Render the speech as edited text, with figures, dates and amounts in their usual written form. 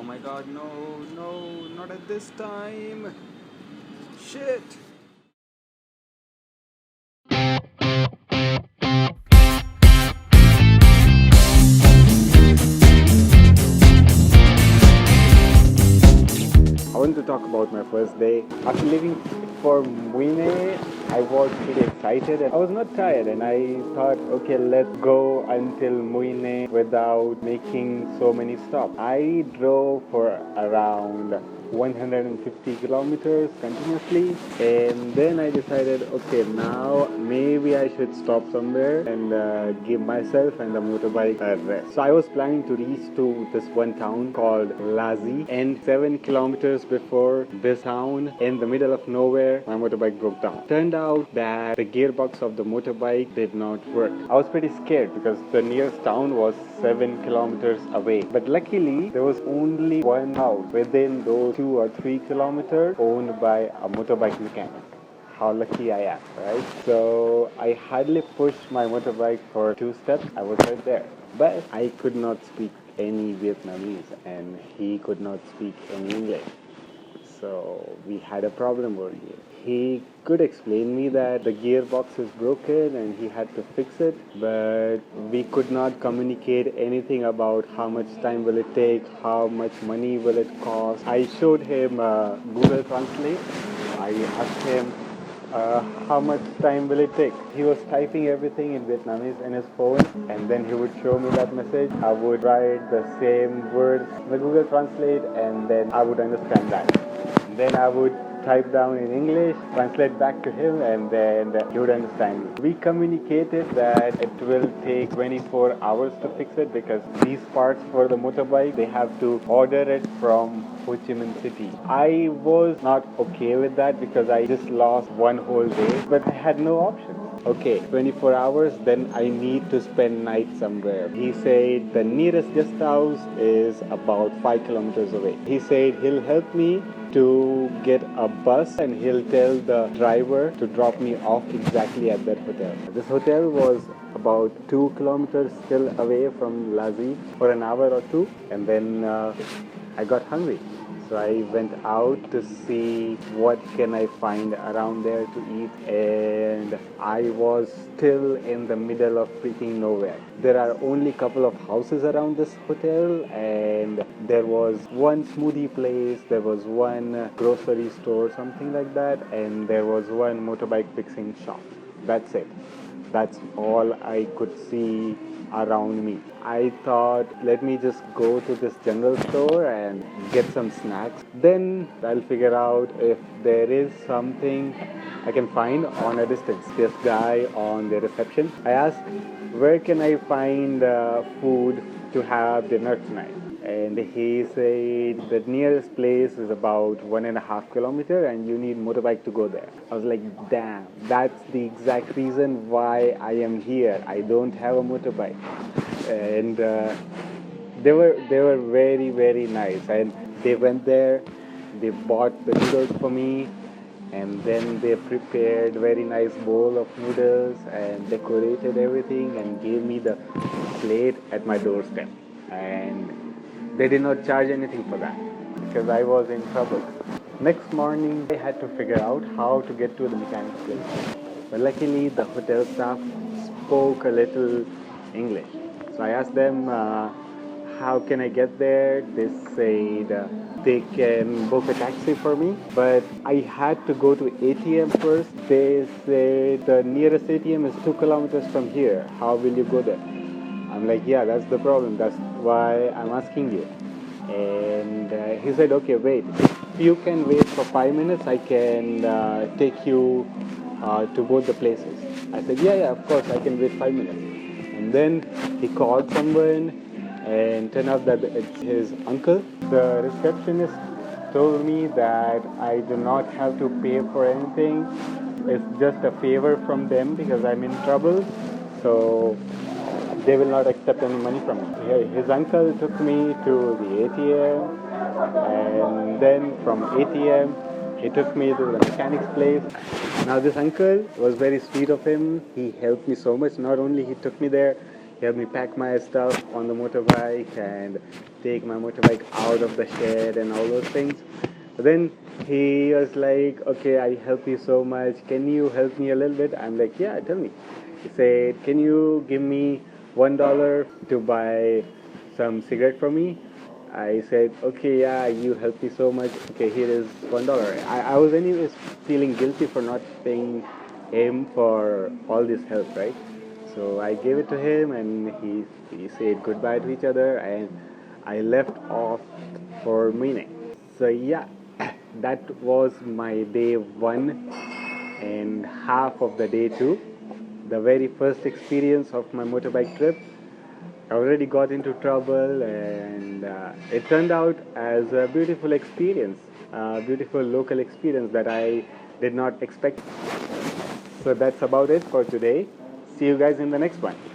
Oh my god, no, no, not at this time. Shit. I want to talk about my first day. After leaving for Muine, I was pretty excited and I was not tired, and I thought, okay, let's go until Muine without making so many stops. I drove for around 150 kilometers continuously, and then I decided, okay, now maybe I should stop somewhere and give myself and the motorbike a rest. So I was planning to reach to this one town called Lazi, and 7 kilometers before this town, in the middle of nowhere, my motorbike broke down. Turned out that the gearbox of the motorbike did not work. I was pretty scared because the nearest town was 7 kilometers away. But luckily, there was only one house within those 2 or 3 kilometers owned by a motorbike mechanic. How lucky I am, right? So I hardly pushed my motorbike for 2 steps. I was right there. But I could not speak any Vietnamese and he could not speak any English. So we had a problem over here. He could explain me that the gearbox is broken and he had to fix it, but we could not communicate anything about how much time will it take, how much money will it cost. I showed him Google Translate. I asked him how much time will it take. He was typing everything in Vietnamese in his phone, and then he would show me that message. I would write the same words in the Google Translate, and then I would understand that. And then I would type down in English, translate back to him, and then he would understand me. We communicated that it will take 24 hours to fix it because these parts for the motorbike, they have to order it from Ho Chi Minh City. I was not okay with that because I just lost one whole day, but I had no options. Okay, 24 hours, then I need to spend night somewhere. He said the nearest guest house is about 5 kilometers away. He said he'll help me to get a bus and he'll tell the driver to drop me off exactly at that hotel. This hotel was about 2 kilometers still away from Lazi for an hour or two, and then I got hungry. So I went out to see what can I find around there to eat, and I was still in the middle of freaking nowhere. There are only a couple of houses around this hotel, and there was one smoothie place, there was one grocery store, something like that, and there was one motorbike fixing shop. That's it. That's all I could see around me. I thought, let me just go to this general store and get some snacks. Then I'll figure out if there is something I can find on a distance. This guy on the reception, I asked, where can I find food to have dinner tonight? And he said the nearest place is about 1.5 kilometers and you need motorbike to go there. I was like, damn, that's the exact reason why I am here. I don't have a motorbike. And they were very, very nice. And they went there, they bought the noodles for me, and then they prepared very nice bowl of noodles and decorated everything and gave me the plate at my doorstep. And they did not charge anything for that because I was in trouble. Next morning, I had to figure out how to get to the mechanic's place. But luckily, the hotel staff spoke a little English. So I asked them, how can I get there? They said they can book a taxi for me, but I had to go to ATM first. They said the nearest ATM is 2 kilometers from here. How will you go there? I'm like, yeah, that's the problem. That's why I'm asking you. And he said, okay, wait. If you can wait for 5 minutes, I can take you to both the places. I said, yeah, of course, I can wait 5 minutes. And then he called someone and turned out that it's his uncle. The receptionist told me that I do not have to pay for anything. It's just a favor from them because I'm in trouble. So they will not accept any money from me. His uncle took me to the ATM, and then from ATM, he took me to the mechanic's place. Now this uncle was very sweet of him. He helped me so much. Not only he took me there, He helped me pack my stuff on the motorbike and take my motorbike out of the shed and all those things. But then he was like, okay, I help you so much. Can you help me a little bit? I'm like, yeah, tell me. He said, can you give me $1 to buy some cigarette for me? I said, okay, yeah, you helped me so much. Okay, here is $1. I was anyways feeling guilty for not paying him for all this help, right? So I gave it to him, and he said goodbye to each other, and I left off for Mine. So yeah, that was my day one and half of the day two. The very first experience of my motorbike trip. I already got into trouble, and it turned out as a beautiful experience, a beautiful local experience that I did not expect. So that's about it for today. See you guys in the next one.